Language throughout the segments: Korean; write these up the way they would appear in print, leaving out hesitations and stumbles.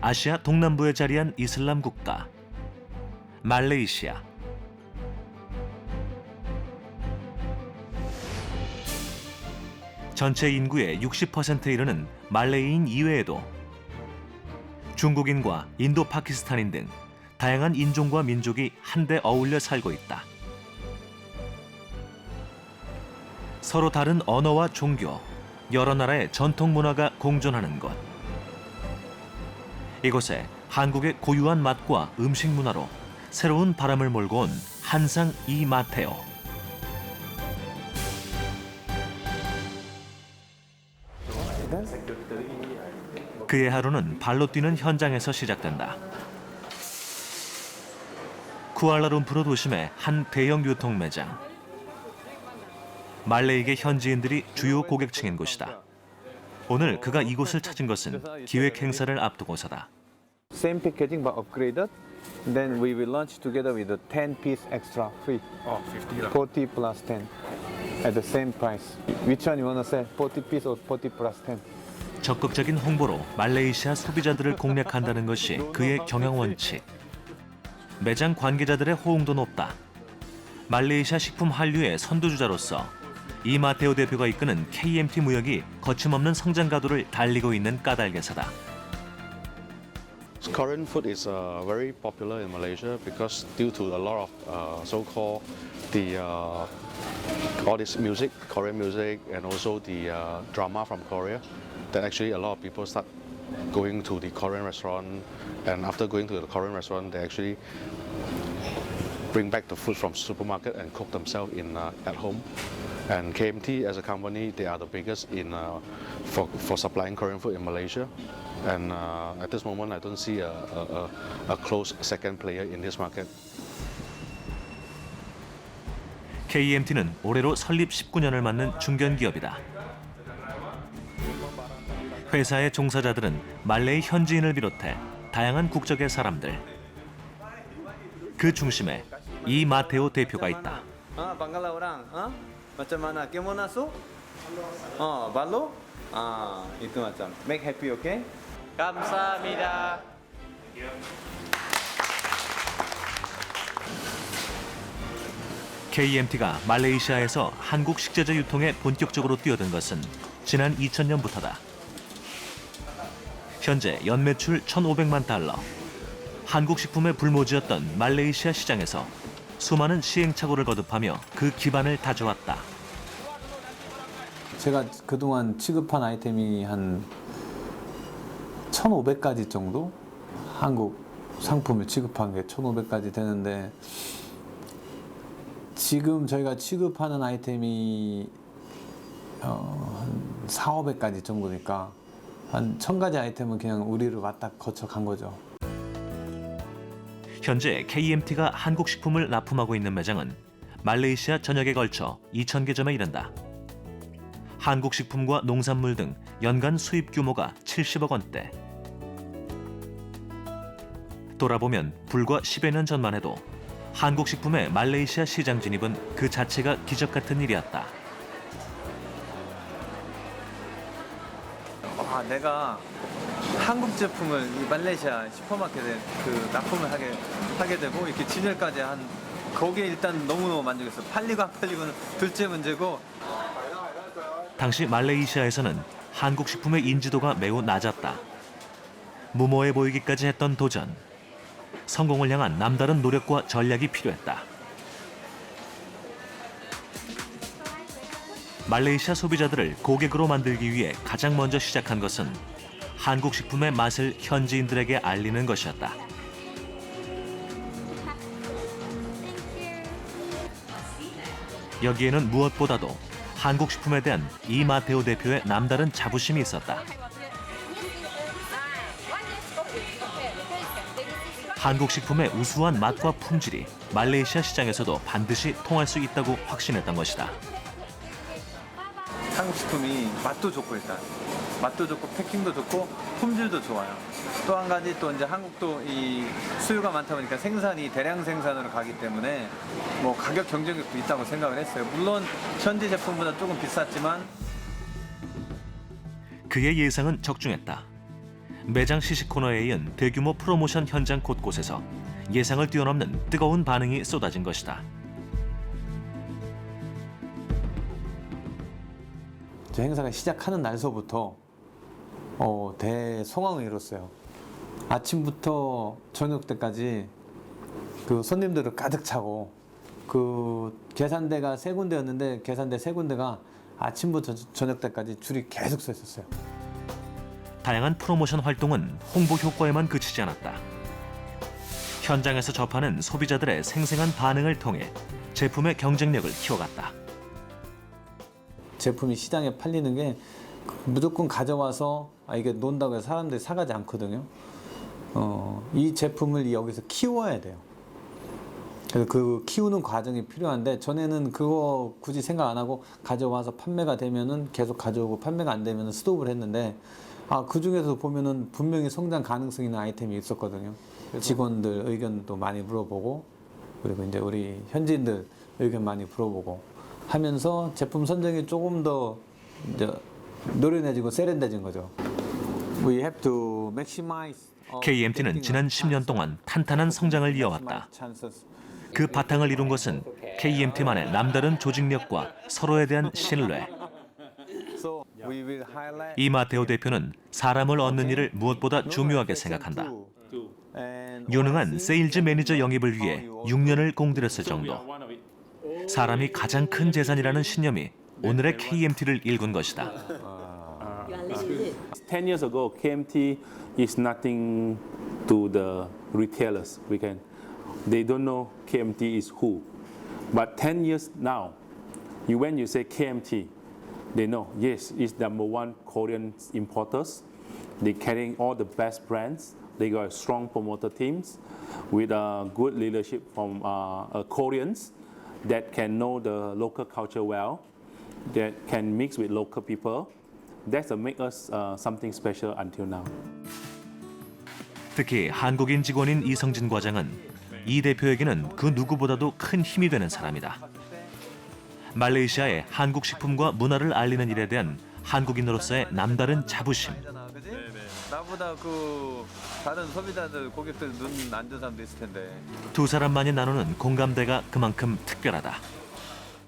아시아 동남부에 자리한 이슬람 국가 말레이시아. 전체 인구의 60%에 이르는 말레이인 이외에도 중국인과 인도 파키스탄인 등 다양한 인종과 민족이 한데 어울려 살고 있다. 서로 다른 언어와 종교, 여러 나라의 전통 문화가 공존하는 곳. 이곳에 한국의 고유한 맛과 음식 문화로 새로운 바람을 몰고 온 한상 이마테오. 그의 하루는 발로 뛰는 현장에서 시작된다. 쿠알라룸푸르 도심의 한 대형 유통 매장. 말레이계 현지인들이 주요 고객층인 곳이다. 오늘 그가 이곳을 찾은 것은 기획 행사를 앞두고서다. Same packaging but upgraded. Then we will launch together with a 10-piece extra free. Oh, 50 lah. 40 plus 10 at the same price. Which one you want to sell? 40 piece or 40 plus 10? 적극적인 홍보로 말레이시아 소비자들을 공략한다는 것이 그의 경영 원칙. 매장 관계자들의 호응도 높다. 말레이시아 식품 한류의 선두주자로서 이마테오 대표가 이끄는 KMT 무역이 거침없는 성장 가도를 달리고 있는 까닭에서다. Korean food is very popular in Malaysia because due to a lot of so-called all this music, Korean music, and also the drama from Korea, that actually a lot of people start going to the Korean restaurant, and after going to the Korean restaurant, they actually bring back the food from supermarket and cook themselves at home. And KMT as a company, they are the biggest for supplying Korean food in Malaysia. And at this moment, I don't see a close second player in this market. KMT는 올해로 설립 19년을 맞는 중견기업이다. 회사의 종사자들은 말레이 현지인을 비롯해 다양한 국적의 사람들. 그 중심에 이마테오 대표가 있다. Bangala orang, macam mana? Kemana su? Balo? Itu macam. Make happy, okay? 감사합니다. KMT가 말레이시아에서 한국 식재재 유통에 본격적으로 뛰어든 것은 지난 2000년부터다. 현재 연매출 1,500만 달러. 한국 식품에 불모지였던 말레이시아 시장에서 수많은 시행착오를 거듭하며 그 기반을 다져왔다. 제가 그동안 취급한 아이템이 한 1,500가지 정도? 한국 상품을 취급한 게 1,500가지 되는데 지금 저희가 취급하는 아이템이 한 4,500가지 정도니까 한 1,000가지 아이템은 그냥 우리를 왔다 거쳐 간 거죠. 현재 KMT가 한국 식품을 납품하고 있는 매장은 말레이시아 전역에 걸쳐 2,000개 점에 이른다. 한국 식품과 농산물 등 연간 수입 규모가 70억 원대. 돌아보면 불과 10여 년 전만 해도 한국 식품의 말레이시아 시장 진입은 그 자체가 기적 같은 일이었다. 내가 한국 제품을 이 말레이시아 슈퍼마켓에 납품을 하게 되고 이렇게 진열까지 한 거기에 일단 너무너무 만족했어요. 팔리고 안 팔리고는 둘째 문제고. 당시 말레이시아에서는 한국 식품의 인지도가 매우 낮았다. 무모해 보이기까지 했던 도전. 성공을 향한 남다른 노력과 전략이 필요했다. 말레이시아 소비자들을 고객으로 만들기 위해 가장 먼저 시작한 것은 한국 식품의 맛을 현지인들에게 알리는 것이었다. 여기에는 무엇보다도 한국 식품에 대한 이마테오 대표의 남다른 자부심이 있었다. 한국 식품의 우수한 맛과 품질이 말레이시아 시장에서도 반드시 통할 수 있다고 확신했던 것이다. 한국 식품이 맛도 좋고 일단 맛도 좋고 패킹도 좋고 품질도 좋아요. 또 한 가지 또 이제 한국도 이 수요가 많다 보니까 생산이 대량 생산으로 가기 때문에 뭐 가격 경쟁력도 있다고 생각을 했어요. 물론 현지 제품보다 조금 비쌌지만 그의 예상은 적중했다. 매장 시식 코너에 이은 대규모 프로모션 현장 곳곳에서 예상을 뛰어넘는 뜨거운 반응이 쏟아진 것이다. 저 행사가 시작하는 날서부터 대성황을 이뤘어요. 아침부터 저녁 때까지 그 손님들을 가득 차고 그 계산대가 3군데였는데 계산대 3군데가 아침부터 저녁 때까지 줄이 계속 서 있었어요. 다양한 프로모션 활동은 홍보 효과에만 그치지 않았다. 현장에서 접하는 소비자들의 생생한 반응을 통해 제품의 경쟁력을 키워갔다. 제품이 시장에 팔리는 게 무조건 가져와서 이게 논다고 해서 사람들이 사가지 않거든요. 이 제품을 여기서 키워야 돼요. 그래서 그 키우는 과정이 필요한데 전에는 그거 굳이 생각 안 하고 가져와서 판매가 되면은 계속 가져오고 판매가 안 되면은 스톱을 했는데 그 중에서 보면은 분명히 성장 가능성 있는 아이템이 있었거든요. 직원들 의견도 많이 물어보고 그리고 이제 우리 현지인들 의견 많이 물어보고 하면서 제품 선정이 조금 더 이제 노련해지고 세련돼진 거죠. We have to maximize. KMT는 지난 10년 동안 탄탄한 성장을 이어왔다. 그 바탕을 이룬 것은 KMT만의 남다른 조직력과 서로에 대한 신뢰. 이마테오 대표는 사람을 얻는 일을 무엇보다 중요하게 생각한다. 유능한 세일즈 매니저 영입을 위해 6년을 공들였을 정도. 사람이 가장 큰 재산이라는 신념이 오늘의 KMT를 일군 것이다. 10 years ago, KMT is nothing to the retailers. They don't know KMT is who. But 10 years now, when you say KMT, they know, yes, it's number one Korean importers. They're carrying all the best brands. They got strong promoter teams with good leadership from Koreans that can know the local culture well, that can mix with local people. That's what makes us something special until now. 특히 한국인 직원인 이성진 과장은 이 대표에게는 그 누구보다도 큰 힘이 되는 사람이다. 말레이시아의 한국 식품과 문화를 알리는 일에 대한 한국인으로서의 남다른 자부심. 나보다 그 다른 소비자들 고객들 눈 안 좋은 사람도 있을 텐데. 두 사람만이 나누는 공감대가 그만큼 특별하다.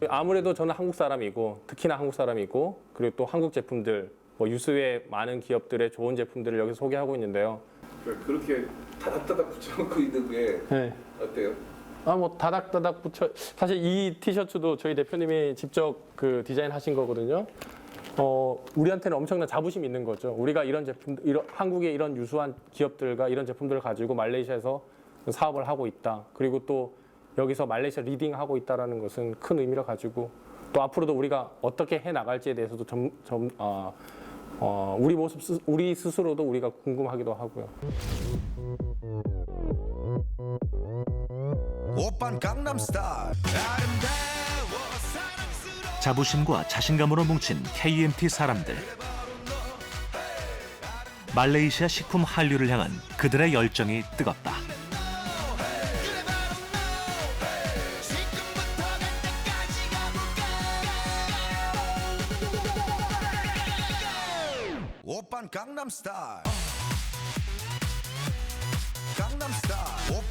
아무래도 저는 한국 사람이고 특히나 한국 사람이고 그리고 또 한국 제품들 유수의 많은 기업들의 좋은 제품들을 여기서 소개하고 있는데요. 그렇게 다닥다닥 붙여놓고 있는 게 네. 어때요? 다닥다닥 붙여 사실 이 티셔츠도 저희 대표님이 직접 그 디자인하신 거거든요. 우리한테는 엄청난 자부심이 있는 거죠. 우리가 이런 제품, 한국의 이런 유수한 기업들과 이런 제품들을 가지고 말레이시아에서 사업을 하고 있다. 그리고 또 여기서 말레이시아 리딩하고 있다는 것은 큰 의미를 가지고 또 앞으로도 우리가 어떻게 해 나갈지에 대해서도 우리 모습, 우리 스스로도 우리가 궁금하기도 하고요. 자부심과 자신감으로 뭉친 KMT 사람들. 말레이시아 식품 한류를 향한 그들의 열정이 뜨겁다. 오빤 강남스타일 강남스타일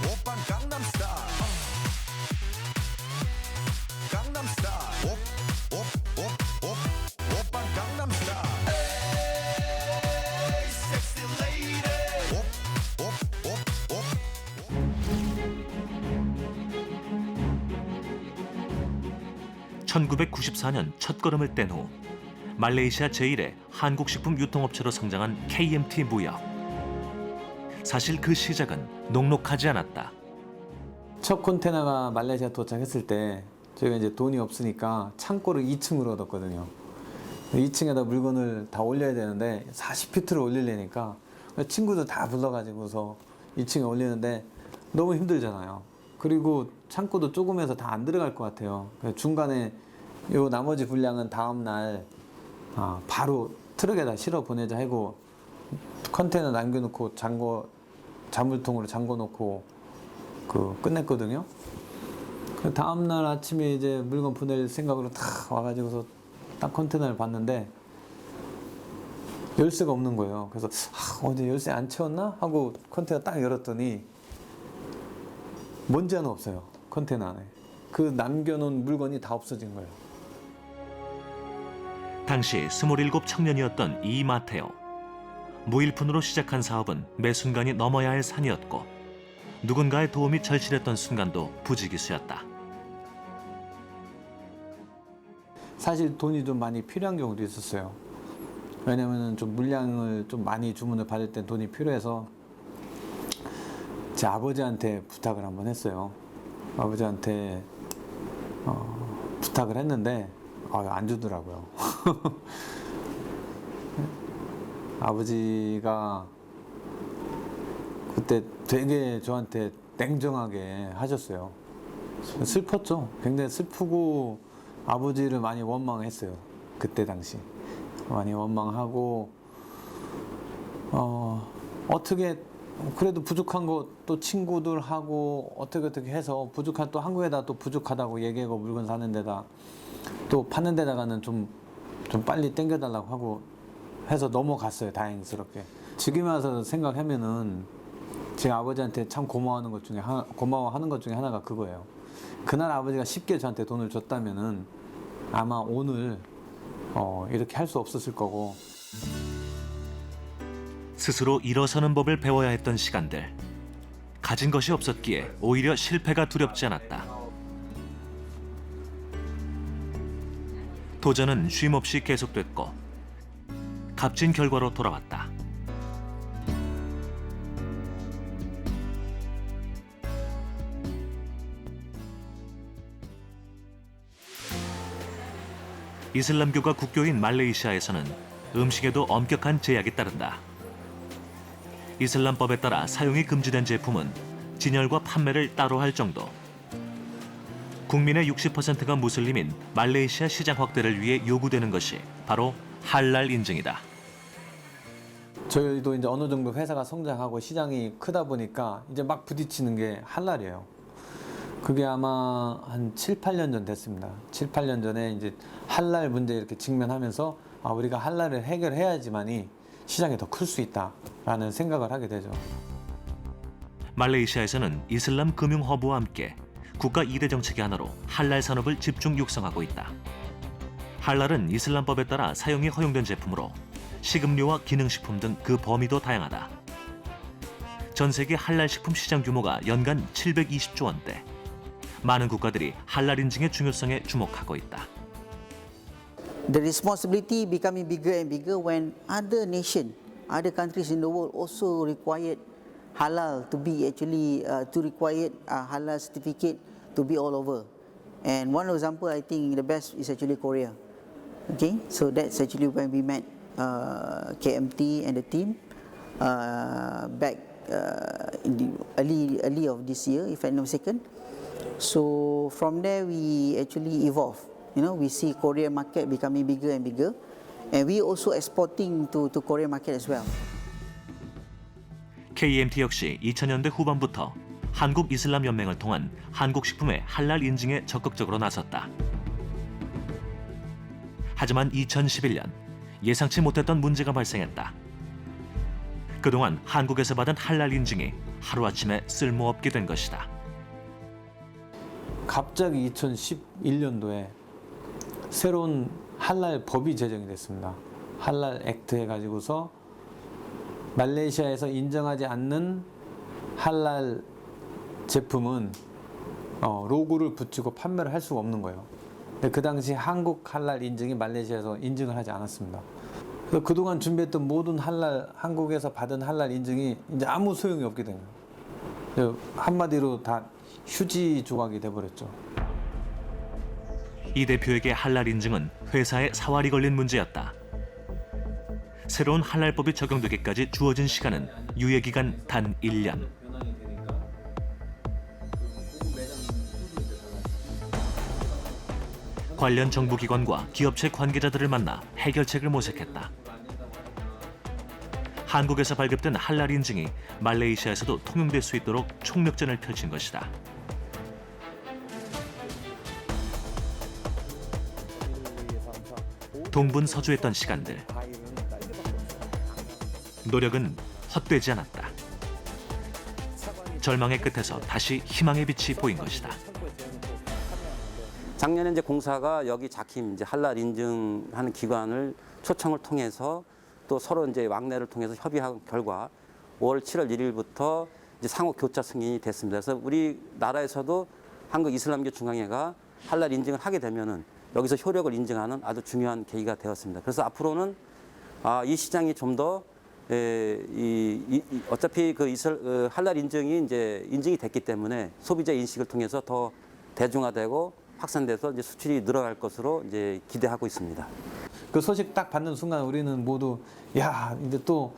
오빤 강남스타일 강남스타일 오빤 강남스타일 에이 섹시 레이디 1994년 첫걸음을 뗀 후 말레이시아 제1의 한국식품 유통업체로 성장한 KMT 무역. 사실 그 시작은 녹록하지 않았다. 첫 컨테이너가 말레이시아 도착했을 때 저희가 이제 돈이 없으니까 창고를 2층으로 얻었거든요. 2층에다 물건을 다 올려야 되는데 40피트를 올리려니까 친구들 다 불러가지고서 2층에 올리는데 너무 힘들잖아요. 그리고 창고도 조금해서 다 안 들어갈 것 같아요. 중간에 요 나머지 분량은 다음 날 바로 트럭에다 실어 보내자 하고 컨테이너 남겨놓고 자물통으로 잠궈놓고 끝냈거든요. 다음 날 아침에 이제 물건 보낼 생각으로 다 와가지고서 딱 컨테이너를 봤는데 열쇠가 없는 거예요. 그래서 어제 열쇠 안 채웠나 하고 컨테이너 딱 열었더니 먼지 하나 없어요. 컨테이너 안에. 그 남겨놓은 물건이 다 없어진 거예요. 당시 27 청년이었던 이마테오. 무일푼으로 시작한 사업은 매 순간이 넘어야 할 산이었고 누군가의 도움이 절실했던 순간도 부지기수였다. 사실 돈이 좀 많이 필요한 경우도 있었어요. 왜냐면은 좀 물량을 좀 많이 주문을 받을 때 돈이 필요해서 제 아버지한테 부탁을 한번 했어요. 아버지한테 부탁을 했는데 안 주더라고요. 아버지가 그때 되게 저한테 냉정하게 하셨어요. 슬펐죠. 굉장히 슬프고 아버지를 많이 원망했어요. 그때 당시 많이 원망하고 어떻게 그래도 부족한 거 또 친구들하고 어떻게 해서 부족한 또 한국에다 또 부족하다고 얘기하고 물건 사는 데다 또 파는 데다가는 좀 빨리 땡겨달라고 하고 해서 넘어갔어요. 다행스럽게. 지금 와서 생각하면은 제가 아버지한테 참 고마워하는 것 중에 하나가 그거예요. 그날 아버지가 쉽게 저한테 돈을 줬다면은 아마 오늘 이렇게 할 수 없었을 거고. 스스로 일어서는 법을 배워야 했던 시간들. 가진 것이 없었기에 오히려 실패가 두렵지 않았다. 도전은 쉼없이 계속됐고 값진 결과로 돌아왔다. 이슬람교가 국교인 말레이시아에서는 음식에도 엄격한 제약이 따른다. 이슬람법에 따라 사용이 금지된 제품은 진열과 판매를 따로 할 정도. 국민의 60%가 무슬림인 말레이시아 시장 확대를 위해 요구되는 것이 바로 할랄 인증이다. 저희도 이제 어느 정도 회사가 성장하고 시장이 크다 보니까 이제 막 부딪히는 게 할랄이에요. 그게 아마 한 7, 8년 전 됐습니다. 7, 8년 전에 이제 할랄 문제에 이렇게 직면하면서 우리가 할랄을 해결해야지만이 시장이 더 클 수 있다라는 생각을 하게 되죠. 말레이시아에서는 이슬람 금융 허브와 함께 국가 2대 정책의 하나로 할랄 산업을 집중 육성하고 있다. 할랄은 이슬람법에 따라 사용이 허용된 제품으로 식음료와 기능식품 등 그 범위도 다양하다. 전 세계 할랄 식품 시장 규모가 연간 720조 원대. 많은 국가들이 할랄 인증의 중요성에 주목하고 있다. The responsibility becoming bigger and bigger when other nation, other countries in the world also required halal to be actually to require halal certificate to be all over. And one example, I think the best is actually Korea. Okay, so that's actually when we met KMT and the team back in the early of this year, if I'm not mistaken. So from there we actually evolved. You know, we see Korean market becoming bigger and bigger, and we also exporting to Korean market as well. KMT 역시 2000년대 후반부터 한국 이슬람 연맹을 통한 한국 식품의 할랄 인증에 적극적으로 나섰다. 하지만 2011년 예상치 못했던 문제가 발생했다. 그동안 한국에서 받은 할랄 인증이 하루아침에 쓸모없게 된 것이다. 갑자기 2011년도에 새로운 할랄 법이 제정이 됐습니다. 할랄 액트 해가지고서 말레이시아에서 인정하지 않는 할랄 제품은 로고를 붙이고 판매를 할 수가 없는 거예요. 근데 그 당시 한국 할랄 인증이 말레이시아에서 인증을 하지 않았습니다. 그래서 그동안 준비했던 모든 한국에서 받은 할랄 인증이 이제 아무 소용이 없게 된 거예요. 한마디로 다 휴지 조각이 돼버렸죠. 이 대표에게 할랄 인증은 회사에 사활이 걸린 문제였다. 새로운 할랄법이 적용되기까지 주어진 시간은 유예기간 단 1년. 관련 정부기관과 기업체 관계자들을 만나 해결책을 모색했다. 한국에서 발급된 할랄 인증이 말레이시아에서도 통용될 수 있도록 총력전을 펼친 것이다. 동분서주했던 시간들. 노력은 헛되지 않았다. 절망의 끝에서 다시 희망의 빛이 보인 것이다. 작년에 이제 공사가 여기 자킴 이제 할랄 인증하는 기관을 초청을 통해서 또 서로 이제 왕래를 통해서 협의한 결과 5월 7월 1일부터 이제 상호 교차 승인이 됐습니다. 그래서 우리 나라에서도 한국 이슬람교 중앙회가 할랄 인증을 하게 되면은 여기서 효력을 인증하는 아주 중요한 계기가 되었습니다. 그래서 앞으로는 이 시장이 좀 더 어차피 할랄 인증이 이제 인증이 됐기 때문에 소비자 인식을 통해서 더 대중화되고 확산돼서 이제 수출이 늘어날 것으로 이제 기대하고 있습니다. 그 소식 딱 받는 순간 우리는 모두 야 이제 또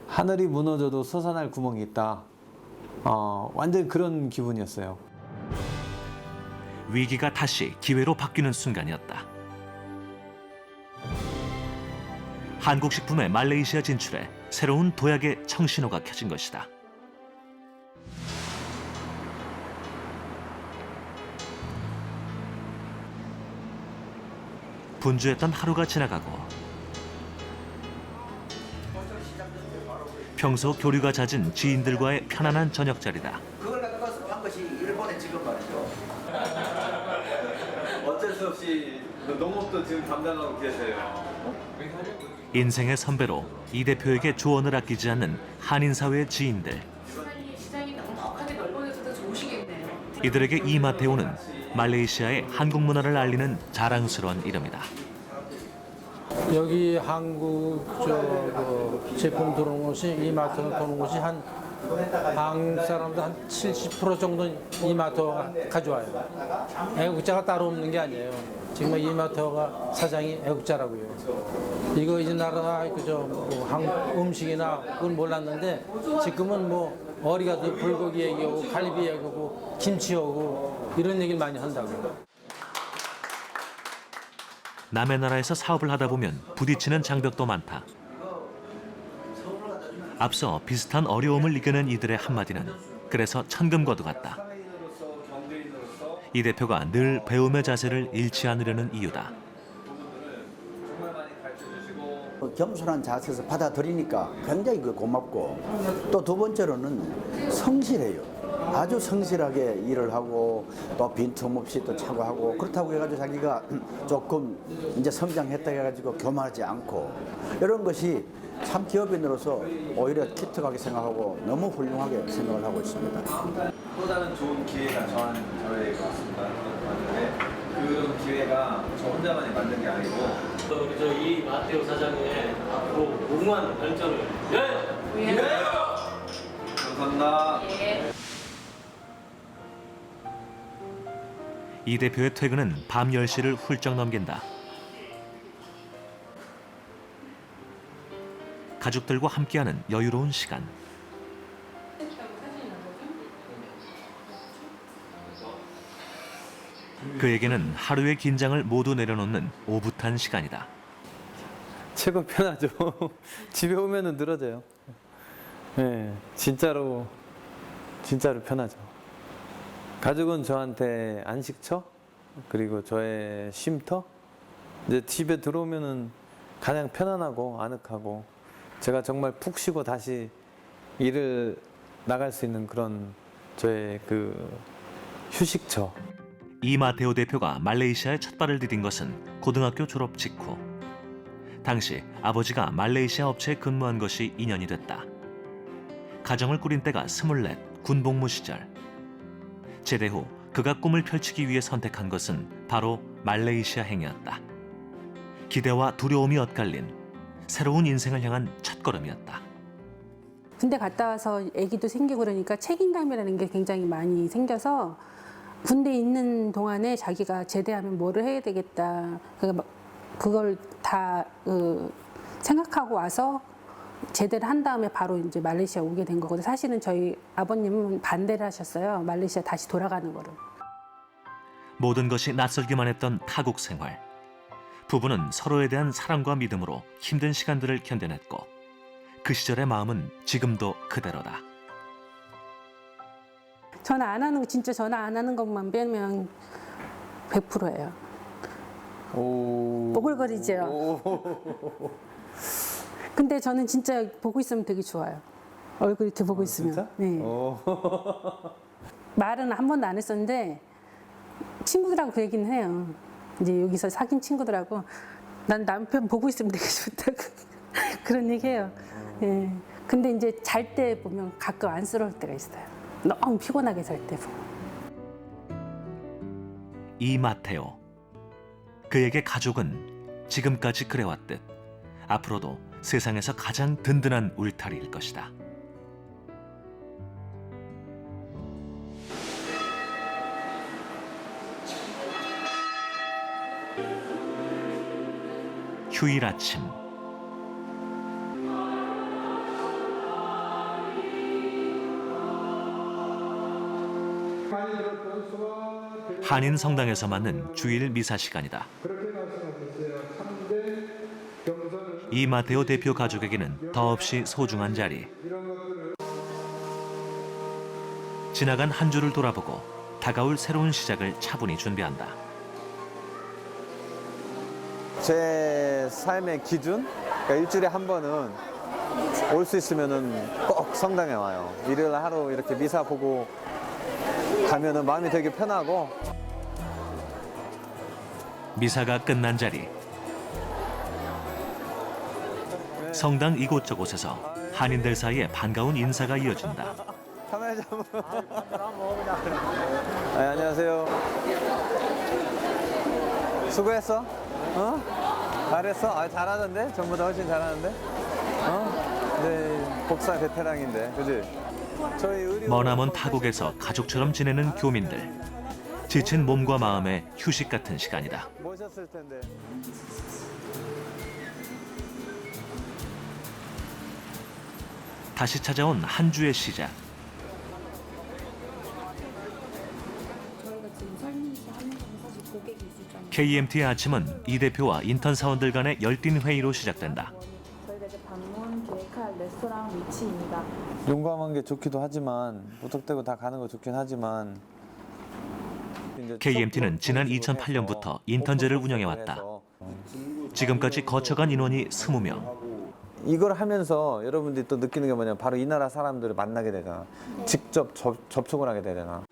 하늘이 무너져도 솟아날 구멍이 있다. 완전 그런 기분이었어요. 위기가 다시 기회로 바뀌는 순간이었다. 한국 식품의 말레이시아 진출에 새로운 도약의 청신호가 켜진 것이다. 분주했던 하루가 지나가고 평소 교류가 잦은 지인들과의 편안한 저녁 자리다. 그걸 갖고 한 것이 일본에 지금 말이죠. 어쩔 수 없이 농업도 지금 담당하고 계세요. 인생의 선배로 이 대표에게 조언을 아끼지 않는 한인사회의 지인들. 시장이 넉넉하게 넓어져서 좋으시겠네요. 이들에게 이마테오는 말레이시아의 한국 문화를 알리는 자랑스러운 이름이다. 여기 한국 제품 들어오는 곳이 이마트가 도는 곳이 한국 사람들 한 70% 정도는 이마트가 가져와요. 애국자가 따로 없는 게 아니에요. 지금 이마트가 사장이 애국자라고요. 이거 이 나라 한국 음식이나 그건 몰랐는데 지금은 뭐 어리가도 불고기 얘기하고 갈비 얘기하고 김치 하고 이런 얘기를 많이 한다고요. 남의 나라에서 사업을 하다 보면 부딪히는 장벽도 많다. 앞서 비슷한 어려움을 이겨낸 이들의 한마디는 그래서 천금과도 같다. 이 대표가 늘 배움의 자세를 잃지 않으려는 이유다. 겸손한 자세에서 받아들이니까 굉장히 고맙고 또 두 번째로는 성실해요. 아주 성실하게 일을 하고 또 빈틈없이 또 차고하고 그렇다고 해가지고 자기가 조금 이제 성장했다 해가지고 교만하지 않고 이런 것이 참 기업인으로서 오히려 기특하게 생각하고 너무 훌륭하게 생각을 하고 있습니다. 또 다른 좋은 기회가 저에게 왔습니다. 그 기회가 저 혼자만이 만든 게 아니고 우리 이마테오 사장님의 앞으로 무궁한 발전을 위하여! 감사합니다. 이 대표의 퇴근은 밤 10시를 훌쩍 넘긴다. 가족들과 함께하는 여유로운 시간. 그에게는 하루의 긴장을 모두 내려놓는 오붓한 시간이다. 최고 편하죠. 집에 오면은 늘어져요. 네, 진짜로 편하죠. 가족은 저한테 안식처 그리고 저의 쉼터. 이제 집에 들어오면은 가장 편안하고 아늑하고 제가 정말 푹 쉬고 다시 일을 나갈 수 있는 그런 저의 휴식처. 이마테오 대표가 말레이시아에 첫 발을 디딘 것은 고등학교 졸업 직후. 당시 아버지가 말레이시아 업체에 근무한 것이 인연이 됐다. 가정을 꾸린 때가 24, 군복무 시절. 제대 후 그가 꿈을 펼치기 위해 선택한 것은 바로 말레이시아 행이었다. 기대와 두려움이 엇갈린 새로운 인생을 향한 첫걸음이었다. 군대 갔다 와서 아기도 생기고 그러니까 책임감이라는 게 굉장히 많이 생겨서 군대 있는 동안에 자기가 제대하면 뭐를 해야 되겠다. 그걸 다 생각하고 와서 제대를 한 다음에 바로 이제 말레이시아 오게 된 거거든요. 사실은 저희 아버님은 반대를 하셨어요. 말레이시아 다시 돌아가는 거를. 모든 것이 낯설기만 했던 타국 생활. 부부는 서로에 대한 사랑과 믿음으로 힘든 시간들을 견뎌냈고 그 시절의 마음은 지금도 그대로다. 전화 안 하는 거 진짜 전화 안 하는 것만 빼면 100%예요. 오글거리죠. 근데 저는 진짜 보고 있으면 되게 좋아요. 얼굴 이렇게 보고 있으면. 진짜? 네. 말은 한 번도 안 했었는데 친구들하고 그 얘기는 해요. 이제 여기서 사귄 친구들하고 난 남편 보고 있으면 되게 좋다고 그런 얘기해요. 예. 근데 이제 잘 때 보면 가끔 안쓰러울 때가 있어요. 너무 피곤하게 잘 때 보면. 이마테오. 그에게 가족은 지금까지 그래왔듯 앞으로도 세상에서 가장 든든한 울타리일 것이다. 휴일 아침. 한인 성당에서 맞는 주일 미사 시간이다. 이마테오 대표 가족에게는 더없이 소중한 자리. 지나간 한 주를 돌아보고 다가올 새로운 시작을 차분히 준비한다. 제 삶의 기준? 그러니까 일주일에 한 번은 올 수 있으면은 꼭 성당에 와요. 일요일 하루 이렇게 미사 보고 가면은 마음이 되게 편하고. 미사가 끝난 자리. 성당 이곳저곳에서 한인들 사이에 반가운 인사가 이어진다. 카메라 잡으면. 안녕하세요. 수고했어? 잘했어? 잘하던데? 전보다 훨씬 잘하는데? 네, 복사 베테랑인데, 그지? 저희 머나먼 타국에서 가족처럼 지내는 교민들. 지친 몸과 마음의 휴식 같은 시간이다. 모셨을 텐데. 다시 찾아온 한 주의 시작. KMT의 아침은 이 대표와 인턴 사원들 간의 열띤 회의로 시작된다. 저희가 이제 방문 계획할 레스토랑 위치입니다. 용감한 게 좋기도 하지만 무턱대고 다 가는 거 좋긴 하지만 KMT는 지난 2008년부터 인턴제를 운영해왔다. 지금까지 거쳐간 인원이 20명. 이걸 하면서 여러분들이 또 느끼는 게 뭐냐면 바로 이 나라 사람들을 만나게 되잖아. 직접 접촉을 하게 되잖아.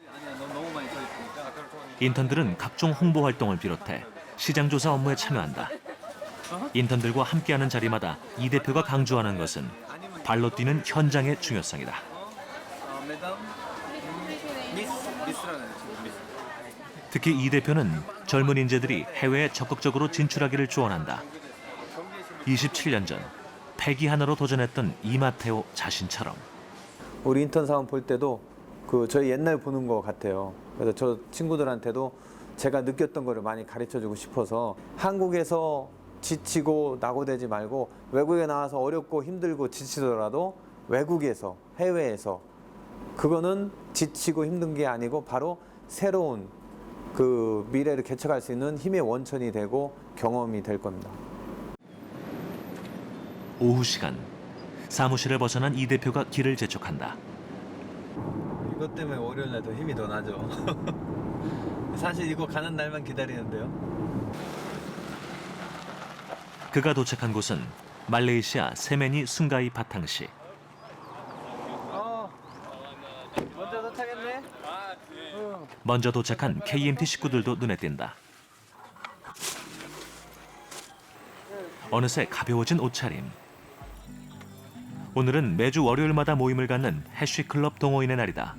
인턴들은 각종 홍보 활동을 비롯해 시장 조사 업무에 참여한다. 인턴들과 함께하는 자리마다 이 대표가 강조하는 것은 발로 뛰는 현장의 중요성이다. 특히 이 대표는 젊은 인재들이 해외에 적극적으로 진출하기를 조언한다. 27년 전 패기 하나로 도전했던 이마테오 자신처럼. 우리 인턴 사원 볼 때도 저희 옛날 보는 것 같아요. 그래서 저 친구들한테도 제가 느꼈던 거를 많이 가르쳐주고 싶어서 한국에서 지치고 낙오되지 말고 외국에 나와서 어렵고 힘들고 지치더라도 외국에서 해외에서 그거는 지치고 힘든 게 아니고 바로 새로운 그 미래를 개척할 수 있는 힘의 원천이 되고 경험이 될 겁니다. 오후 시간 사무실을 벗어난 이 대표가 길을 재촉한다. 이것 때문에 월요일날 더 힘이 더 나죠. 사실 이거 가는 날만 기다리는데요. 그가 도착한 곳은 말레이시아 세메니 숭가이 바탕시. 먼저 도착했네. 먼저 도착한 KMT 식구들도 눈에 띈다. 어느새 가벼워진 옷차림. 오늘은 매주 월요일마다 모임을 갖는 해쉬클럽 동호인의 날이다.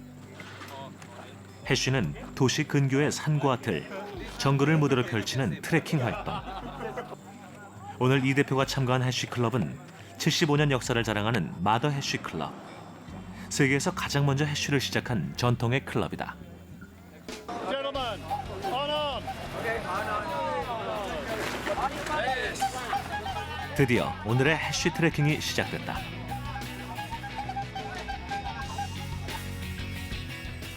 해쉬는 도시 근교의 산과 들, 정글을 무대로 펼치는 트레킹 활동. 오늘 이 대표가 참가한 해쉬클럽은 75년 역사를 자랑하는 마더 해쉬클럽. 세계에서 가장 먼저 해쉬를 시작한 전통의 클럽이다. 드디어 오늘의 해쉬 트레킹이 시작됐다.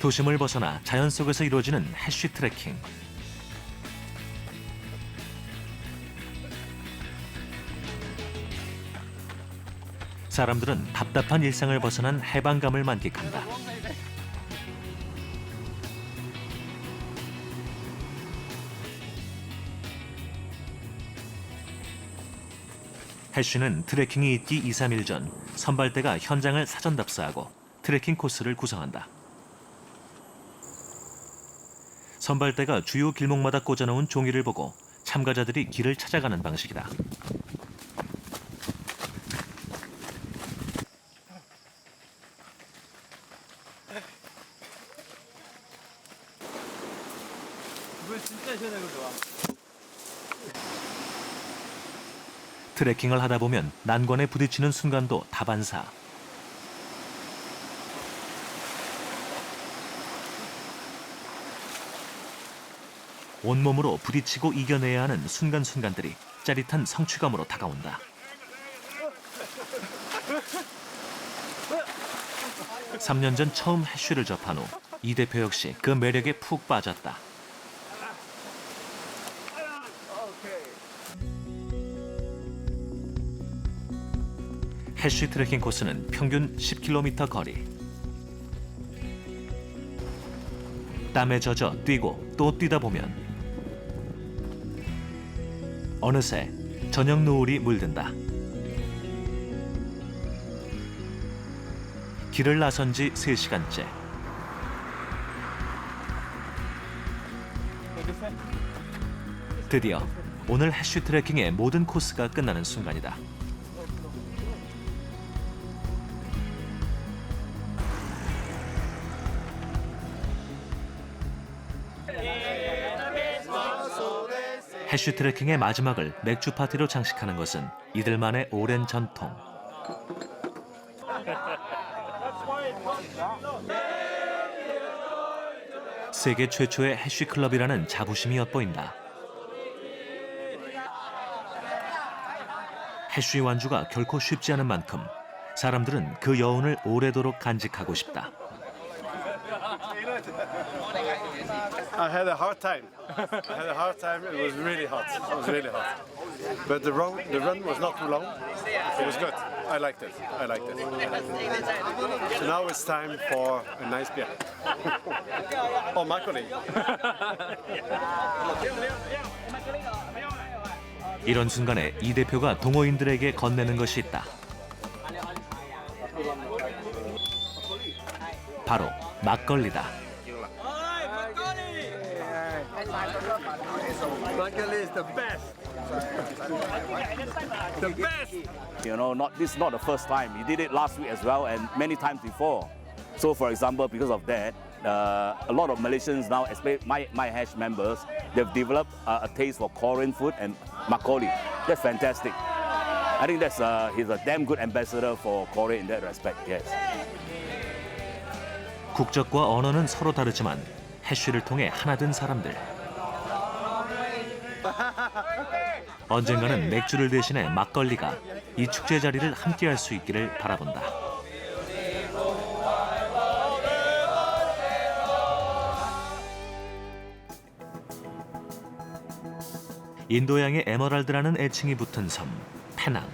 도심을 벗어나 자연 속에서 이루어지는 해쉬 트레킹. 사람들은 답답한 일상을 벗어난 해방감을 만끽한다. 해쉬는 트레킹이 있기 2, 3일 전 선발대가 현장을 사전 답사하고 트레킹 코스를 구성한다. 선발대가 주요 길목마다 꽂아놓은 종이를 보고 참가자들이 길을 찾아가는 방식이다. 물 진짜 시원하고 좋아. 트레킹을 하다 보면 난관에 부딪히는 순간도 다반사. 온몸으로 부딪히고 이겨내야 하는 순간순간들이 짜릿한 성취감으로 다가온다. 삼 년 전 처음 해쉬를 접한 후 이 대표 역시 그 매력에 푹 빠졌다. 해쉬 트레킹 코스는 평균 10km 거리. 땀에 젖어 뛰고 또 뛰다 보면 어느새 저녁 노을이 물든다. 길을 나선 지 3시간째. 드디어 오늘 해쉬 트레킹의 모든 코스가 끝나는 순간이다. 해쉬 트레킹의 마지막을 맥주 파티로 장식하는 것은 이들만의 오랜 전통. 세계 최초의 해쉬 클럽이라는 자부심이 엿보인다. 해쉬 완주가 결코 쉽지 않은 만큼 사람들은 그 여운을 오래도록 간직하고 싶다. I had a hard time. I had a hard time. It was really hot. It was really hot. But the run was not too long. It was good. I liked it. I liked it. So now it's time for a nice beer. Oh, makgeolli. 이런 순간에 이 대표가 동호인들에게 건네는 것이 있다. 바로 막걸리다. Makgeolli is the best. The best. You know, this is not the first time. He did it last week as well, and many times before. So, for example, because of that, a lot of Malaysians now, especially my hash members, they've developed a taste for Korean food and makgeolli. That's fantastic. I think he's a damn good ambassador for Korea in that respect. Yes. 국적과 언어는 서로 다르지만 해쉬를 통해 하나 된 사람들. 언젠가는 맥주를 대신해 막걸리가 이 축제 자리를 함께할 수 있기를 바라본다. 인도양의 에메랄드라는 애칭이 붙은 섬, 페낭.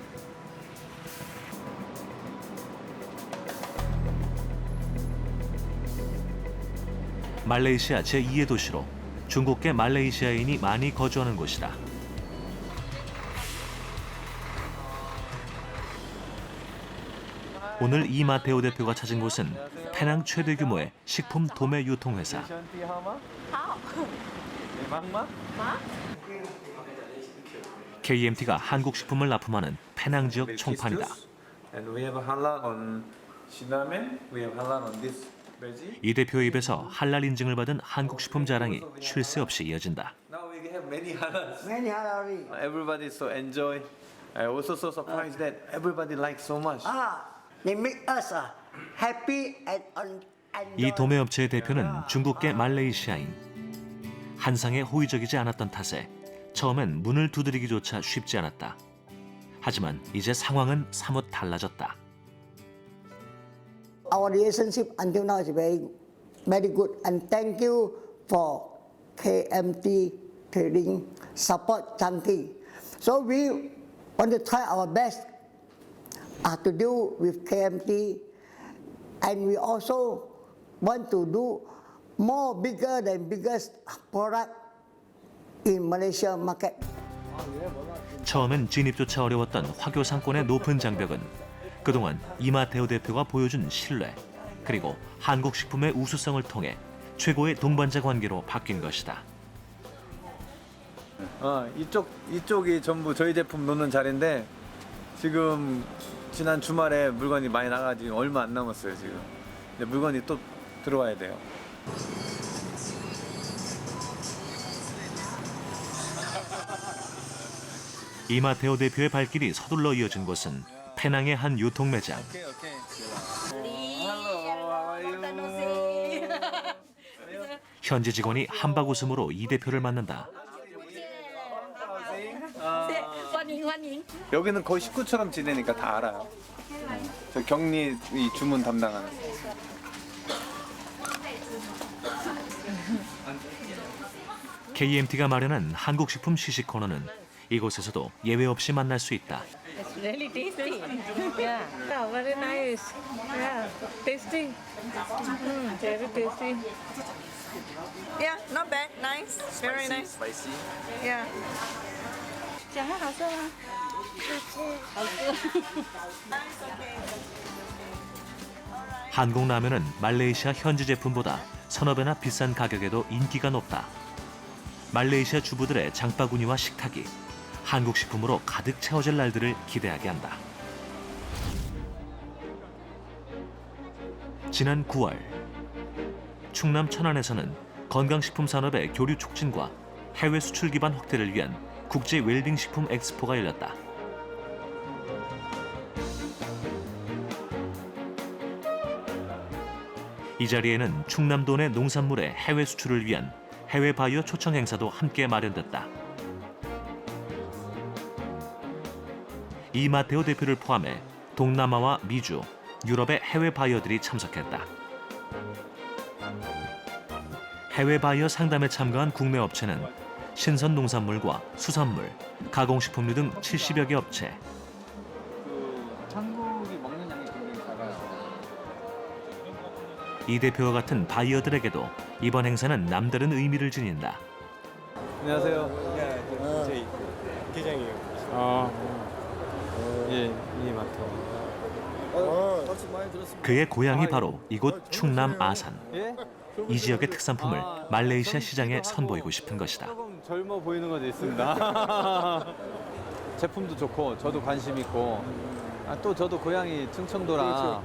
말레이시아 제2의 도시로 중국계 말레이시아인이 많이 거주하는 곳이다. 오늘 이마테오 대표가 찾은 곳은 페낭 최대 규모의 식품 도매 유통회사. KMT가 한국 식품을 납품하는 페낭 지역 총판이다. 이 대표의 입에서 할랄 인증을 받은 한국 식품 자랑이 쉴 새 없이 이어진다. Many halal. Everybody so enjoy. I also so surprised that everybody likes so much. They make us happy and 이 도매업체의 대표는 중국계 말레이시아인. 한상에 호의적이지 않았던 탓에 처음엔 문을 두드리기조차 쉽지 않았다. 하지만 이제 상황은 사뭇 달라졌다. Our relationship until now is very good, and thank you for KMT Trading support Changi. So we want to try our best to do with KMT, and we also want to do more bigger than biggest product in Malaysia market. 처음엔 진입조차 어려웠던 화교 상권의 높은 장벽은 그동안 이마테오 대표가 보여준 신뢰, 그리고 한국 식품의 우수성을 통해 최고의 동반자 관계로 바뀐 것이다. 이쪽이 전부 저희 제품 놓는 자리인데 지금 지난 주말에 물건이 많이 나가지고 얼마 안 남았어요 지금. 근데 물건이 또 들어와야 돼요. 이마테오 대표의 발길이 서둘러 이어진 곳은 페낭의 한 유통 매장. 현지 직원이 한박 웃음으로 이 대표를 만난다. 여기는 거의 식구처럼 지내니까 다 알아요. 저 격리 이 주문 담당하는. KMT가 마련한 한국식품 시식 코너는 이곳에서도 예외 없이 만날 수 있다. It's really tasty. Yeah, very nice. Yeah, tasty. Very tasty. Yeah, not bad. Nice. Very nice. Spicy. Yeah. 讲话好吃吗？好吃。 한국 라면은 말레이시아 현지 제품보다 서너 배나 비싼 가격에도 인기가 높다. 말레이시아 주부들의 장바구니와 식탁이 한국 식품으로 가득 채워질 날들을 기대하게 한다. 지난 9월 충남 천안에서는 건강식품 산업의 교류 촉진과 해외 수출 기반 확대를 위한 국제 웰빙 식품 엑스포가 열렸다. 이 자리에는 충남도 내 농산물의 해외 수출을 위한 해외 바이어 초청 행사도 함께 마련됐다. 이마테오 대표를 포함해 동남아와 미주, 유럽의 해외 바이어들이 참석했다. 해외 바이어 상담에 참가한 국내 업체는 신선 농산물과 수산물, 가공식품류 등 70여 개 업체. 한국이 먹는 양이 굉장히 작아요. 이 대표와 같은 바이어들에게도 이번 행사는 남다른 의미를 지닌다. 안녕하세요. 저희 계장이에요. 예, 이마테오. 그의 고향이 바로 이곳 충남 아산. 이 지역의 특산품을 말레이시아 시장에 선보이고 싶은 것이다. 조금 젊어 보이는 건 있습니다. 제품도 좋고 저도 관심 있고 또 저도 고향이 충청도라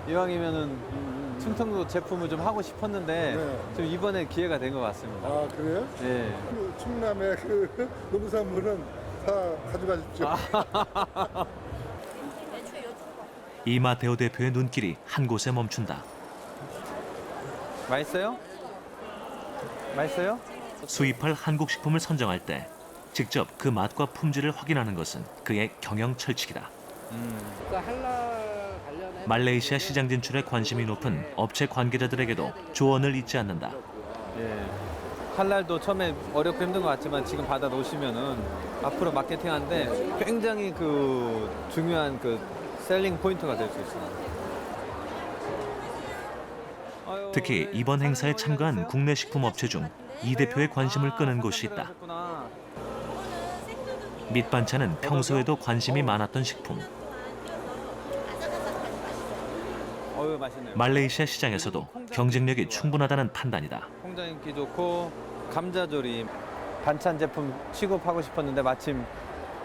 이왕이면은 충청도 제품을 좀 하고 싶었는데 좀 이번에 기회가 된 것 같습니다. 아 그래요? 네. 그 충남의 그 농산물은 다 가져가십시오. 이마테오 대표의 눈길이 한 곳에 멈춘다. 맛있어요? 맛있어요? 수입할 한국 식품을 선정할 때 직접 그 맛과 품질을 확인하는 것은 그의 경영 철칙이다. 말레이시아 시장 진출에 관심이 높은 업체 관계자들에게도 조언을 잊지 않는다. 예. 할랄도 처음에 어렵고 힘든 것 같지만 지금 받아 놓으시면은 앞으로 마케팅하는데 굉장히 그 중요한 그 셀링 포인트가 될 수 있습니다. 특히 이번 행사에 참가한 국내 식품 업체 중 이 대표의 관심을 끄는 곳이 있다. 밑반찬은 평소에도 관심이 많았던 식품. 맛있네요. 말레이시아 시장에서도 경쟁력이 충분하다는 판단이다. 홍자 인기 좋고 감자조림 반찬 제품 취급하고 싶었는데 마침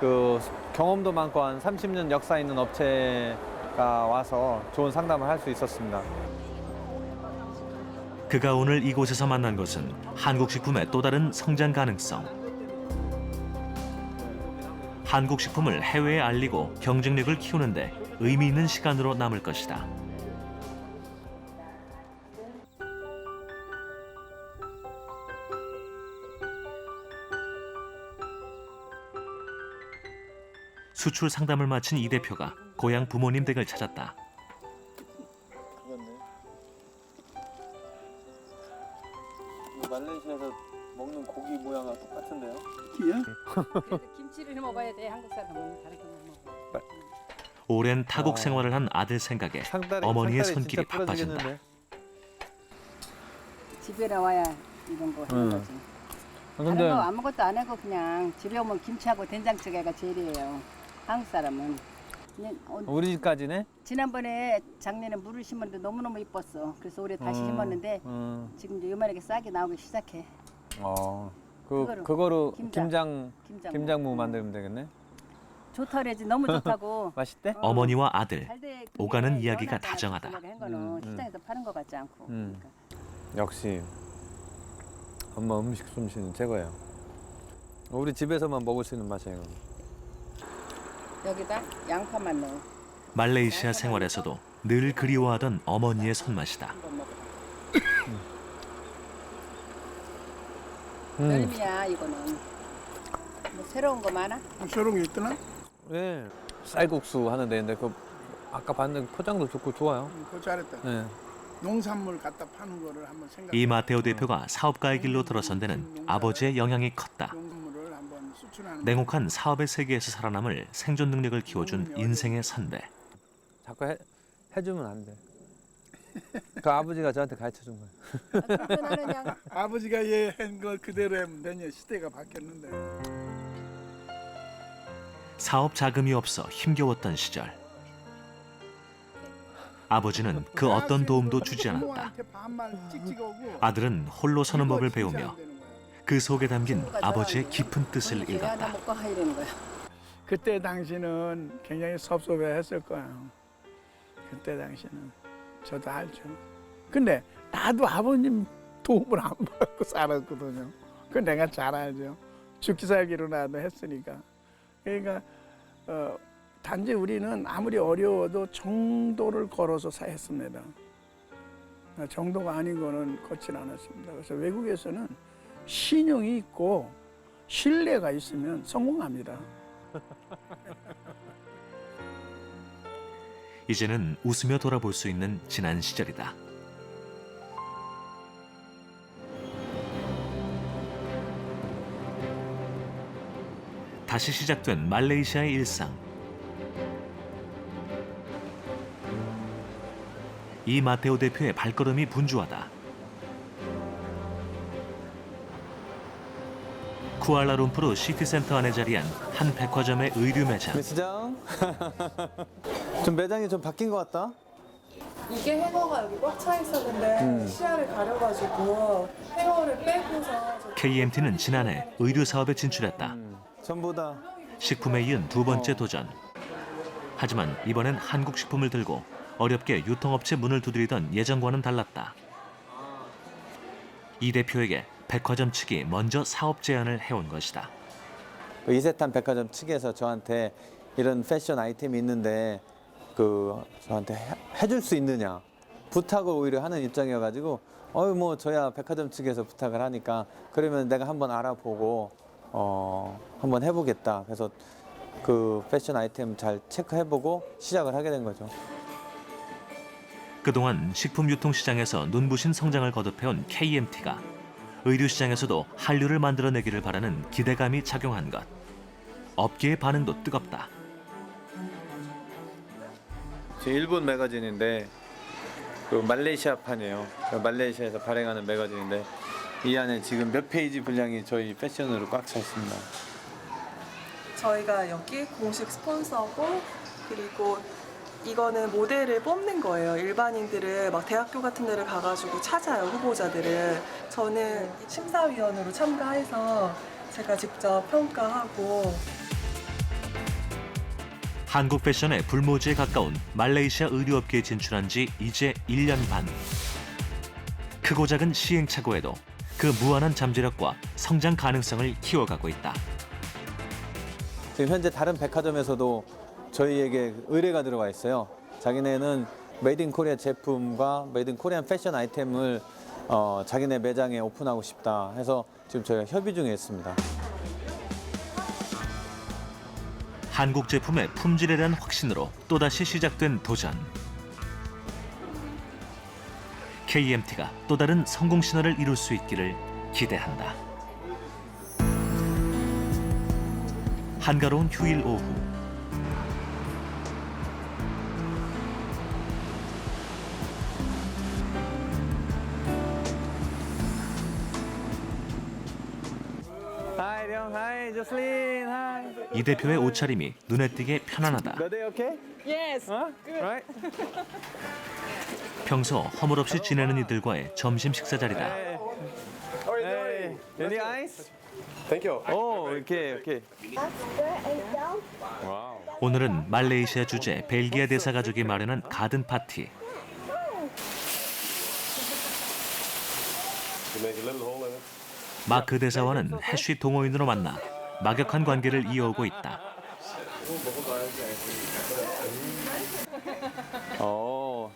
그 경험도 많고 한 30년 역사 있는 업체가 와서 좋은 상담을 할 수 있었습니다. 그가 오늘 이곳에서 만난 것은 한국 식품의 또 다른 성장 가능성. 한국 식품을 해외에 알리고 경쟁력을 키우는데 의미 있는 시간으로 남을 것이다. 수출 상담을 마친 이 대표가 고향 부모님 댁을 찾았다. 말레이시아에서 먹는 고기 모양과 똑같은데요? 김치를 먹어야 돼. 한국 사람은 다르게 못 먹어. 오랜 타국 생활을 한 아들 생각에 어머니의 손길이 바빠진다. 집에 나와야 이런 거 하는 거지. 근데 다른 거 아무것도 안 하고 그냥 집에 오면 김치하고 된장찌개가 제일이에요. 한국 사람은. 그냥 우리 집까지네? 지난번에 작년에 물을 심었는데 너무너무 이뻤어. 그래서 올해 다시 심었는데 지금 이제 요만하게 싹이 나오기 시작해. 그거로 김장무 만들면 되겠네. 좋다 그래지 너무 좋다고. 맛있대? 어머니와 아들 잘돼. 오가는 이야기가 다정하다. 한 거는 시장에서 파는 거 같지 않고. 그러니까. 역시 엄마 음식 솜씨는 최고예요. 우리 집에서만 먹을 수 있는 맛이에요. 여기다 양파만 넣어. 말레이시아 생활에서도 늘 그리워하던 어머니의 손맛이다. 별미야 이거는. 뭐 새로운 거 많아? 새로운 게 있더나? 네. 쌀국수 하는 데인데 그 아까 봤는데 포장도 좋고 좋아요. 그거 잘했다. 네. 농산물 갖다 파는 거를 한번 생각. 이마테오 대표가 사업가의 길로 들어선 데는 아버지의 영향이 컸다. 농산물을 한번 수출하는. 냉혹한 사업의 세계에서 살아남을 생존 능력을 키워준 인생의 선배. 자꾸 해주면 안 돼. 그 아버지가 저한테 가르쳐 준 거예요. 아버지가 얘 한 거 그대로 하면 되냐. 시대가 바뀌었는데. 사업 자금이 없어 힘겨웠던 시절. 아버지는 그 어떤 도움도 주지 않았다. 아들은 홀로 서는 법을 배우며 그 속에 담긴 아버지의 깊은 뜻을 읽었다. 그때 당시는 굉장히 섭섭해했을 거예요. 그때 당시는 저도 알죠. 근데 나도 아버님 도움을 안 받고 살았거든요. 그 내가 잘 알죠. 죽기 살기로 나도 했으니까. 그러니까 단지 우리는 아무리 어려워도 정도를 걸어서 했습니다. 정도가 아닌 거는 걷진 않았습니다. 그래서 외국에서는 신용이 있고 신뢰가 있으면 성공합니다. 이제는 웃으며 돌아볼 수 있는 지난 시절이다. 다시 시작된 말레이시아의 일상. 이마테오 대표의 발걸음이 분주하다. 쿠알라룸푸르 시티센터 안에 자리한 한 백화점의 의류 매장. 시장? 좀 매장이 좀 바뀐 것 같다. 이게 행어가 여기 꽉 차 있었는데 시야를 가려가지고 행어를 빼고서 KMT는 지난해 의류 사업에 진출했다. 전보다 식품에 이은 두 번째 도전. 하지만 이번엔 한국 식품을 들고 어렵게 유통업체 문을 두드리던 예전과는 달랐다. 이 대표에게 백화점 측이 먼저 사업 제안을 해온 것이다. 이세탄 백화점 측에서 저한테 이런 패션 아이템이 있는데 저한테 해줄 수 있느냐 부탁을 오히려 하는 입장이어가지고 뭐 저야 백화점 측에서 부탁을 하니까 그러면 내가 한번 알아보고 한번 해보겠다. 그래서 그 패션 아이템 잘 체크해보고 시작을 하게 된 거죠. 그동안 식품 유통 시장에서 눈부신 성장을 거듭해온 KMT가 의류 시장에서도 한류를 만들어내기를 바라는 기대감이 작용한 것. 업계의 반응도 뜨겁다. 일본 매거진인데 그 말레이시아판이에요. 말레이시아에서 발행하는 매거진인데 이 안에 지금 몇 페이지 분량이 저희 패션으로 꽉 차 있습니다. 저희가 여기 공식 스폰서고 그리고 이거는 모델을 뽑는 거예요. 일반인들을 막 대학교 같은 데를 가가지고 찾아요, 후보자들을. 저는 심사위원으로 참가해서 제가 직접 평가하고. 한국 패션의 불모지에 가까운 말레이시아 의류업계에 진출한 지 이제 1년 반. 크고 작은 시행착오에도 그 무한한 잠재력과 성장 가능성을 키워가고 있다. 지금 현재 다른 백화점에서도 저희에게 의뢰가 들어와 있어요. 자기네는 메이드 인 코리아 제품과 메이드 인 코리안 패션 아이템을 자기네 매장에 오픈하고 싶다 해서 지금 저희가 협의 중에 있습니다. 한국 제품의 품질에 대한 확신으로 또다시 시작된 도전. KMT가 또 다른 성공 신화를 이룰 수 있기를 기대한다. 한가로운 휴일 오후. 안녕. Hi, Jocelyn. Hi. 이 대표의 옷차림이 눈에 띄게 편안하다. The day okay? Yes. Right? 평소 허물없이 지내는 이들과의 점심 식사 자리다. Hey, any ice? Thank you. Oh, okay, okay. Wow. 오늘은 말레이시아 주재 벨기에 대사 가족이 마련한 가든 파티. You make a little hole in it. 마크 대사와는 해쉬 동호인으로 만나 막역한 관계를 이어오고 있다.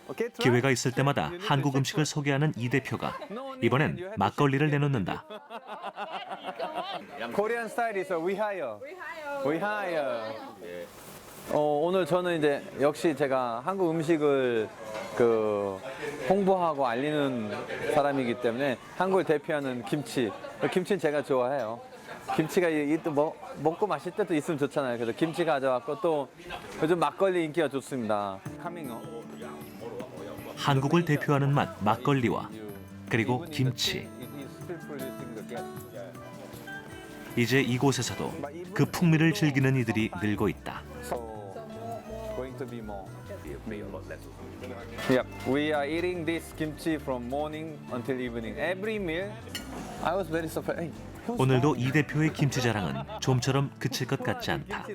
Okay, try. 기회가 있을 때마다 한국 음식을 소개하는 이 대표가 이번엔 막걸리를 내놓는다. Korean style is 위하여. 위하여. 오늘 저는 이제 역시 제가 한국 음식을 홍보하고 알리는 사람이기 때문에 한국을 대표하는 김치. 김치는 제가 좋아해요. 김치가 먹고 마실 때도 있으면 좋잖아요. 그래서 김치 가져왔고 또 요즘 막걸리 인기가 좋습니다. 카밍어. 한국을 대표하는 맛 막걸리와 그리고 김치. 이제 이곳에서도 그 풍미를 즐기는 이들이 늘고 있다. Going to be more. Yep, we are eating this kimchi from morning until evening. Every meal, I was very surprised. Hey, 오늘도 이 대표의 김치 자랑은 좀처럼 그칠 것 같지 않다.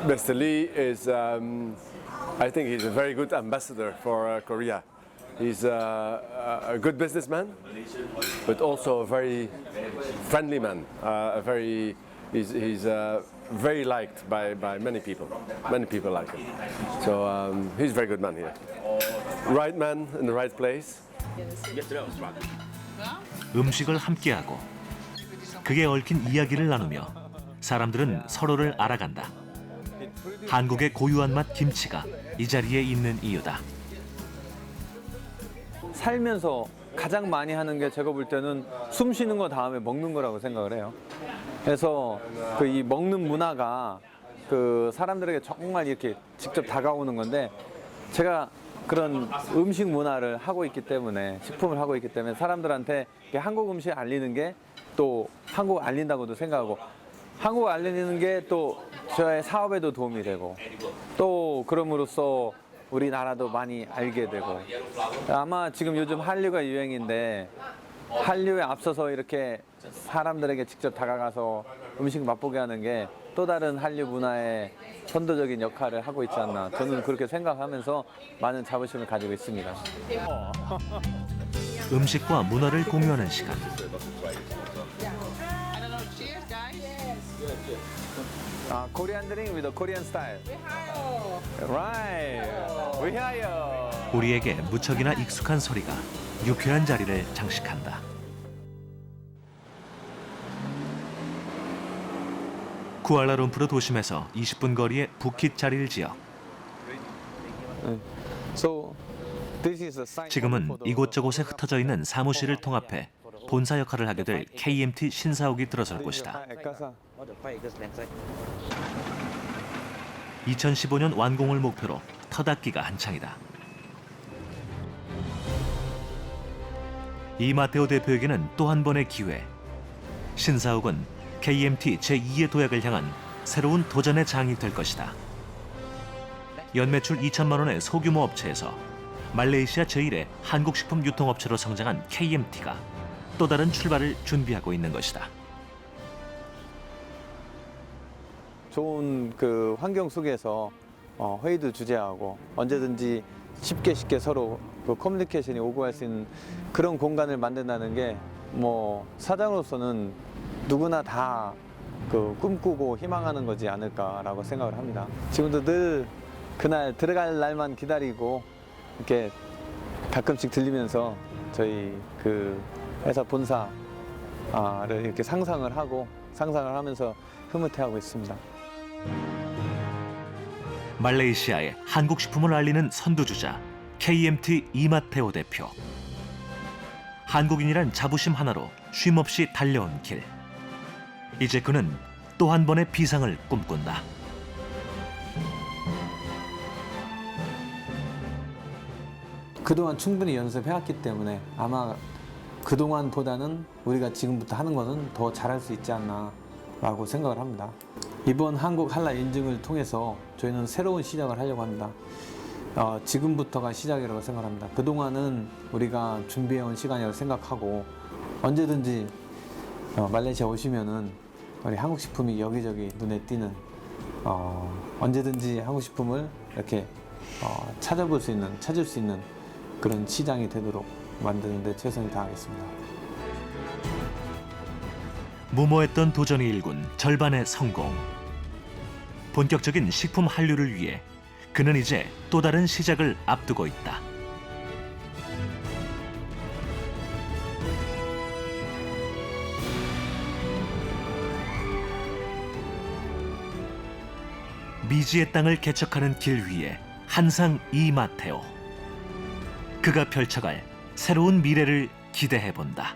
Mr. Lee is, I think he's a very good ambassador for Korea. He's a good businessman, but also a very friendly man. He's very liked by many people. Many people like him. So he's a very good man here. Right man in the right place. 음식을 함께하고 그게 얽힌 이야기를 나누며 사람들은 서로를 알아간다. 한국의 고유한 맛 김치가 이 자리에 있는 이유다. 살면서 가장 많이 하는 게 제가 볼 때는 숨 쉬는 거 다음에 먹는 거라고 생각을 해요. 그래서 이 먹는 문화가 사람들에게 정말 이렇게 직접 다가오는 건데 제가 그런 음식 문화를 하고 있기 때문에 식품을 하고 있기 때문에 사람들한테 한국 음식 알리는 게 또 한국 알린다고도 생각하고 한국 알리는 게 또 저의 사업에도 도움이 되고 또 그럼으로써 우리나라도 많이 알게 되고 아마 지금 요즘 한류가 유행인데 한류에 앞서서 이렇게 사람들에게 직접 다가가서 음식 맛보게 하는 게 또 다른 한류 문화의 선도적인 역할을 하고 있지 않나 저는 그렇게 생각하면서 많은 자부심을 가지고 있습니다. 음식과 문화를 공유하는 시간. Korean drink with a Korean style. Right. 위하여. 우리에게 무척이나 익숙한 소리가 유쾌한 자리를 장식한다. 쿠알라룸푸르 도심에서 20분 거리의 부킷 자리를 지어 지금은 이곳저곳에 흩어져 있는 사무실을 통합해 본사 역할을 하게 될 KMT 신사옥이 들어설 곳이다. 2015년 완공을 목표로 터닫기가 한창이다. 이마테오 대표에게는 또 한 번의 기회. 신사옥은 KMT 제2의 도약을 향한 새로운 도전의 장이 될 것이다. 연매출 2천만 원의 소규모 업체에서 말레이시아 제1의 한국식품 유통업체로 성장한 KMT가 또 다른 출발을 준비하고 있는 것이다. 좋은 환경 속에서 회의도 주재하고 언제든지 쉽게 서로 커뮤니케이션이 오고 갈 수 있는 그런 공간을 만든다는 게 사장으로서는 누구나 다 꿈꾸고 희망하는 거지 않을까라고 생각을 합니다. 지금도 늘 그날 들어갈 날만 기다리고 이렇게 가끔씩 들리면서 저희 회사 본사를 이렇게 상상을 하면서 흐뭇해하고 있습니다. 말레이시아의 한국 식품을 알리는 선두주자 KMT 이마테오 대표. 한국인이란 자부심 하나로 쉼없이 달려온 길. 이제 그는 또 한 번의 비상을 꿈꾼다. 그동안 충분히 연습해왔기 때문에 아마 그동안보다는 우리가 지금부터 하는 것은 더 잘할 수 있지 않나 라고 생각을 합니다. 이번 한국 한라 인증을 통해서 저희는 새로운 시작을 하려고 합니다. 지금부터가 시작이라고 생각합니다. 그동안은 우리가 준비해온 시간이라고 생각하고 언제든지 말레이시아 오시면은 우리 한국 식품이 여기저기 눈에 띄는 언제든지 한국 식품을 이렇게 찾을 수 있는 그런 시장이 되도록 만드는 데 최선을 다하겠습니다. 무모했던 도전이 일군 절반의 성공. 본격적인 식품 한류를 위해 그는 이제 또 다른 시작을 앞두고 있다. 미지의 땅을 개척하는 길 위에 한상 이마테오. 그가 펼쳐갈 새로운 미래를 기대해 본다.